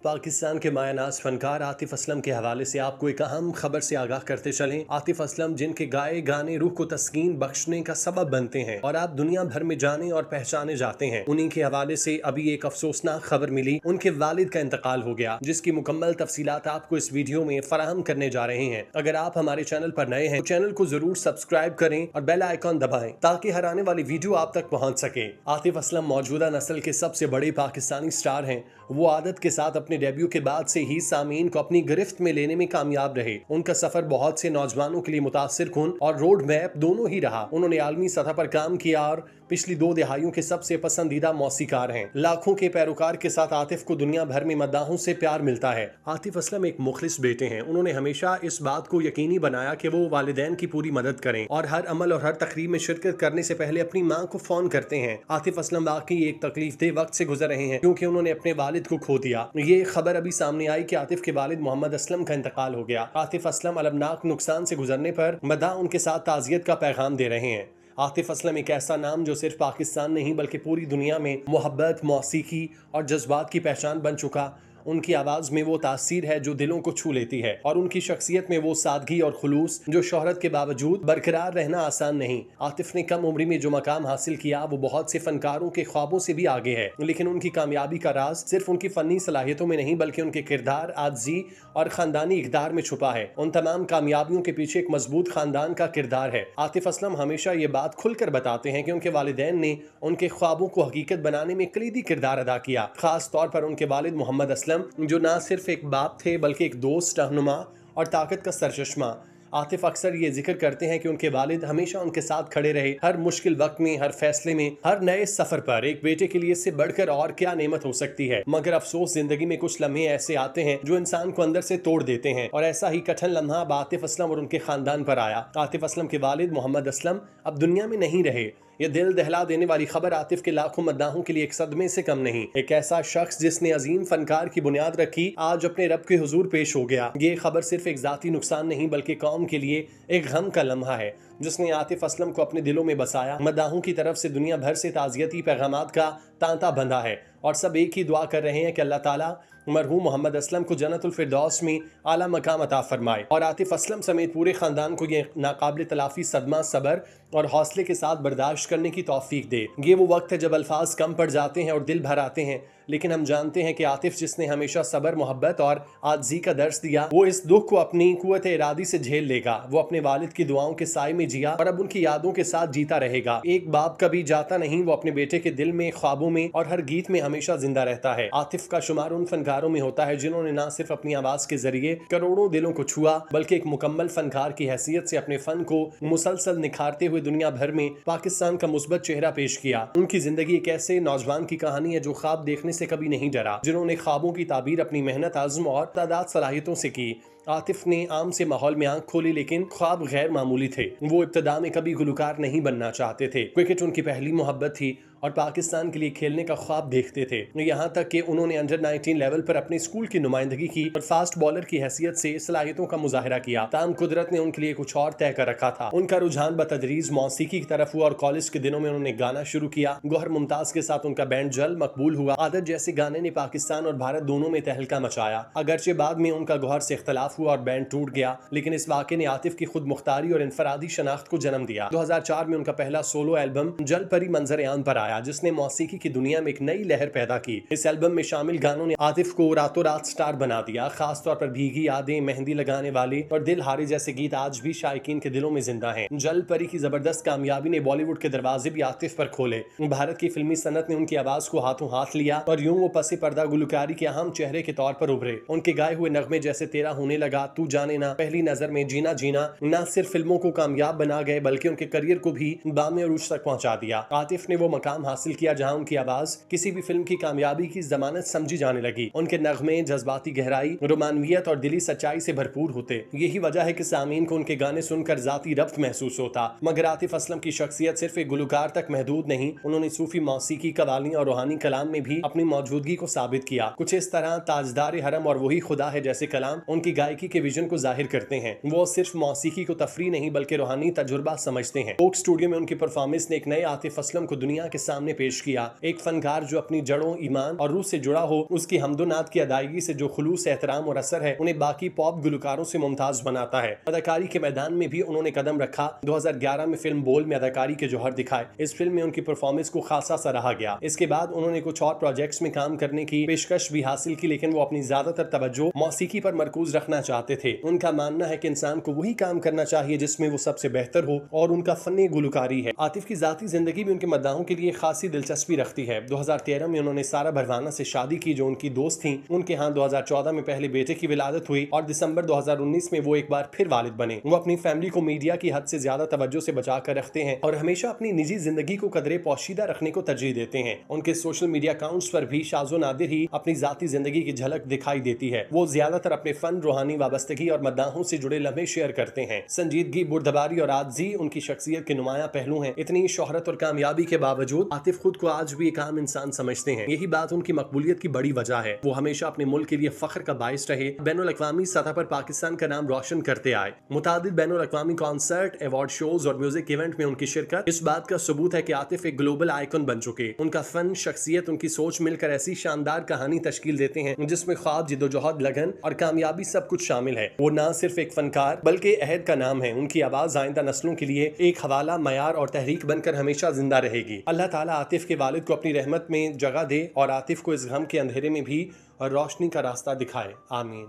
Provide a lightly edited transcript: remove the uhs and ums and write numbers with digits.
पाकिस्तान के मायानाज़ फनकार आतिफ असलम के हवाले से आपको एक अहम खबर से आगाह करते चलें। आतिफ असलम जिनके गाए गाने रूह को तस्कीन बख्शने का सबब बनते हैं और आप दुनिया भर में जाने और पहचाने जाते हैं, उन्हीं के हवाले से अभी एक अफसोसनाक खबर मिली। उनके वालिद का इंतकाल हो गया, जिसकी मुकम्मल तफसीलात आपको इस वीडियो में फराहम करने जा रहे हैं। अगर आप हमारे चैनल पर नए हैं तो चैनल को जरूर सब्सक्राइब करें और बेल आइकॉन दबाएं ताकि हर आने वाली वीडियो आप तक पहुंच सके। आतिफ असलम मौजूदा नस्ल के सबसे बड़े पाकिस्तानी स्टार हैं। वो आदत के साथ अपने डेब्यू के बाद से ही सामीन को अपनी गिरफ्त में लेने में कामयाब रहे। उनका सफर बहुत से नौजवानों के लिए मुतासिर कुन और रोड मैप दोनों ही रहा। उन्होंने आलमी सतह पर काम किया और पिछली 2 दहाइयों के सबसे पसंदीदा मौसीकार हैं। लाखों के पैरोकार के साथ आतिफ को दुनिया भर में मद्दाहों से प्यार मिलता है। आतिफ असलम एक मुखलिस बेटे हैं। उन्होंने हमेशा इस बात को यकीनी बनाया कि वो वालिदैन की पूरी मदद करें और हर अमल और हर तकरीब में शिरकत करने से पहले अपनी माँ को फोन करते हैं। आतिफ असलम वाकई एक तकलीफदेह वक्त से गुजर रहे हैं, क्योंकि उन्होंने अपने वालिद को खो दिया। ये खबर अभी सामने आई कि आतिफ के वालिद मोहम्मद असलम का इंतकाल हो गया। आतिफ असलम अलमनाक नुकसान से गुजरने पर मद्दाह उनके साथ ताज़ियत का पैगाम दे रहे हैं। आतिफ असलम एक ऐसा नाम जो सिर्फ पाकिस्तान नहीं बल्कि पूरी दुनिया में मोहब्बत, मौसीकी और जज्बात की पहचान बन चुका। उनकी आवाज़ में वो तासीर है जो दिलों को छू लेती है और उनकी शख्सियत में वो सादगी और खुलूस जो शोहरत के बावजूद बरकरार रहना आसान नहीं। आतिफ ने कम उम्र में जो मकाम हासिल किया वो बहुत से फनकारों के ख्वाबों से भी आगे है, लेकिन उनकी कामयाबी का राज सिर्फ उनकी फ़नी सलाहियतों में नहीं बल्कि उनके किरदार, आज़ी और ख़ानदानी इक़दार में छुपा है। उन तमाम कामयाबियों के पीछे एक मजबूत ख़ानदान का किरदार है। आतिफ असलम हमेशा ये बात खुलकर बताते हैं कि उनके वालिदैन ने उनके ख्वाबों को हकीकत बनाने में कलीदी किरदार अदा किया। खास तौर पर उनके वालिद मोहम्मद असलम जो ना सिर्फ एक बाप थे बल्कि एक दोस्त, रहनुमा और ताकत का सरचश्मा। आतिफ अक्सर ये जिक्र करते हैं कि उनके वालिद हमेशा उनके साथ खड़े रहे, हर मुश्किल वक्त में, हर फैसले में, हर नए सफर पर। एक बेटे के लिए इससे बढ़कर और क्या नेमत हो सकती है। मगर अफसोस जिंदगी में कुछ लम्हे ऐसे आते हैं जो इंसान को अंदर से तोड़ देते हैं, और ऐसा ही कठिन लम्हा अब आतिफ असलम और उनके खानदान पर आया। आतिफ असलम के वालिद मोहम्मद असलम अब दुनिया में नहीं रहे। यह दिल दहला देने वाली खबर आतिफ के लाखों मद्दाहों के लिए एक सदमे से कम नहीं। एक ऐसा शख्स जिसने अजीम फनकार की बुनियाद रखी आज अपने रब के हुजूर पेश हो गया। ये खबर सिर्फ एक जाती नुकसान नहीं बल्कि कौम के लिए एक गम का लम्हा है जिसने आतिफ असलम को अपने दिलों में बसाया। मद्दाहों की तरफ से दुनिया भर से ताज़ियती पैगामात का तांता बंधा है और सब एक ही दुआ कर रहे हैं कि अल्लाह ताला मरहूम मोहम्मद असलम को जन्नतुल फिरदौस में आला मकाम अता फरमाए और आतिफ असलम समेत पूरे खानदान को ये नाकाबिल तलाफी सदमा सब्र और हौसले के साथ बर्दाश्त करने की तौफीक दे। ये वो वक्त है जब अल्फाज कम पड़ जाते हैं और दिल भर आते हैं, लेकिन हम जानते हैं कि आतिफ जिसने हमेशा सब्र, मोहब्बत और आज़ी का दर्स दिया, वो इस दुख को अपनी कुव्वत इरादी से झेल लेगा। वो अपने वालिद की दुआओं के साए में जिया और अब उनकी यादों के साथ जीता रहेगा। एक बाप कभी जाता नहीं, वो अपने बेटे के दिल में, ख्वाबों में और हर गीत में हमेशा जिंदा रहता है। आतिफ का शुमार उन फनकारों में होता है जिन्होंने न सिर्फ अपनी आवाज के जरिए करोड़ों दिलों को छुआ बल्कि एक मुकम्मल फनकार की हैसियत से अपने फन को मुसलसल निखारते हुए दुनिया भर में पाकिस्तान का मुस्बत चेहरा पेश किया। उनकी जिंदगी एक ऐसे नौजवान की कहानी है जो ख्वाब देखने से कभी नहीं डरा, जिन्होंने ख्वाबों की ताबीर अपनी मेहनत, आज़म और तादाद सलाहियतों से की। आतिफ ने आम से माहौल में आंख खोली, लेकिन ख्वाब गैर मामूली थे। वो इब्तदा में कभी गुलकार नहीं बनना चाहते थे। क्रिकेट उनकी पहली मोहब्बत थी और पाकिस्तान के लिए खेलने का ख्वाब देखते थे। यहाँ तक कि उन्होंने अंडर 19 लेवल पर अपने स्कूल की नुमाइंदगी की और फास्ट बॉलर की हैसियत से सलाहियतों का मुजाहरा किया। ताम कुदरत ने उनके लिए कुछ और तय कर रखा था। उनका रुझान बतदरीज मौसीकी की तरफ हुआ और कॉलेज के दिनों में उन्होंने गाना शुरू किया। गौहर मुमताज के साथ उनका बैंड जल मकबूल हुआ। आदत जैसे गाने ने पाकिस्तान और भारत दोनों में तहलका मचाया। अगरचे बाद में उनका गौहर से इख्तलाफ हुआ और बैंड टूट गया, लेकिन इस वाक़े ने आतिफ की खुद मुख्तारी और इनफरादी शनाख्त को जन्म दिया। 2004 में उनका पहला सोलो एल्बम जल परी मंजर आम पर आया, जिसने मौसीकी की दुनिया में एक नई लहर पैदा की। इस एल्बम में शामिल गानों ने आतिफ को रातों रात स्टार बना दिया। खास तौर पर भीगी यादें, मेहंदी लगाने वाले और दिल हारे जैसे गीत आज भी शायकीन के दिलों में जिंदा हैं। जल परी की जबरदस्त कामयाबी ने बॉलीवुड के दरवाजे भी आतिफ पर खोले। भारत की फिल्मी सनत ने उनकी आवाज को हाथों हाथ लिया और यूं वो पसे पर्दा गुलकारी के अहम चेहरे के तौर पर उभरे। उनके गाए हुए नगमे जैसे तेरा होने लगा, तू जाने ना, पहली नजर में, जीना जीना न सिर्फ फिल्मों को कामयाब बना गए बल्कि उनके करियर को भी बामे अरूज तक पहुंचा दिया। आतिफ ने वो मकाम हासिल किया जहां उनकी आवाज किसी भी फिल्म की कामयाबी की जमानत समझी जाने लगी। उनके नगमे जज्बाती गहराई, रोमानवियत और दिली सच्चाई से भरपूर होते। यही वजह है कि सामीन को उनके गाने सुनकर जाती रफ्त महसूस होता। मगर आतिफ असलम की शख्सियत सिर्फ एक गुलकार तक महदूद नहीं, उन्होंने सूफी मौसीकी, कवालियां और रूहानी कलाम में भी अपनी मौजूदगी को साबित किया। कुछ इस तरह ताजदार हरम और वही खुदा है जैसे कलाम उनकी गायकी गायकी के विजन को जाहिर करते हैं। वो सिर्फ मौसीकी को तफरी नहीं बल्कि रूहानी तजुर्बा समझते हैं। कोक स्टूडियो में उनकी परफॉर्मेंस ने एक नए आतिफ असलम को दुनिया के सामने पेश किया। एक फनकार जो अपनी जड़ों, ईमान और रूह से जुड़ा हो, उसकी हमदोनात की अदायगी से जो खुलूस, एहतराम और असर है उन्हें बाकी पॉप गुलकारों से मुमताज बनाता है। अदाकारी के मैदान में भी उन्होंने कदम रखा। 2011 में फिल्म बोल में अदाकारी के जौहर दिखाए। इस फिल्म में उनकी परफॉर्मेंस को खासा सराहा गया। इसके बाद उन्होंने कुछ और प्रोजेक्ट्स में काम करने की पेशकश भी हासिल की, लेकिन वो अपनी ज्यादातर तवज्जो मौसीकी पर मरकूज रखना चाहते थे। उनका मानना है कि इंसान को वही काम करना चाहिए जिसमें वो सबसे बेहतर हो, और उनका फन गुलकारी है। आतिफ की जाती जिंदगी भी उनके मद्दाहों के लिए खासी दिलचस्पी रखती है। 2013 में उन्होंने सारा भरवाना से शादी की जो उनकी दोस्त थी। उनके यहाँ 2014 में पहले बेटे की विलादत हुई और दिसंबर 2019 में वो एक बार फिर वालिद बने। वो अपनी फैमिली को मीडिया की हद से ज्यादा तवज्जो से बचा कर रखते हैं और हमेशा अपनी निजी जिंदगी को कदरे पोशीदा रखने को तरजीह देते हैं। उनके सोशल मीडिया अकाउंट्स पर भी शाज़ो नादिर ही अपनी जाती जिंदगी की झलक दिखाई देती है। वो ज्यादातर अपने फन, रूहानी वाबस्तगी और मद्दाहों से जुड़े लम्हे शेयर करते हैं। संजीदगी, बुर्दबारी और आजी उनकी शख्सियत के नुमाया पहलू हैं। इतनी शोहरत और कामयाबी के बावजूद आतिफ खुद को आज भी एक आम इंसान समझते हैं। यही बात उनकी मकबूलियत की बड़ी वजह है। वो हमेशा अपने मुल्क के लिए फख्र का बाइस रहे, बैनुल अक़वामी सतह पर पाकिस्तान का नाम रोशन करते आए। मुतादिद बैनुल अक़वामी कॉन्सर्ट, अवार्ड शोज और म्यूजिक इवेंट में उनकी शिरकत इस बात का सबूत है कि आतिफ एक ग्लोबल आइकन बन चुके। उनका फन, शख्सियत, उनकी सोच मिलकर ऐसी शानदार कहानी तश्कील देते हैं जिसमें ख्वाब, जिद्दोजहद, लगन और कामयाबी सब कुछ शामिल है। वो ना सिर्फ एक फनकार बल्कि अहद का नाम है। उनकी आवाज आइंदा नस्लों के लिए एक हवाला, मयार और तहरीक बनकर हमेशा जिंदा रहेगी। अल्लाह ताला आतिफ के वालिद को अपनी रहमत में जगह दे और आतिफ को इस गम के अंधेरे में भी रोशनी का रास्ता दिखाए। आमीन।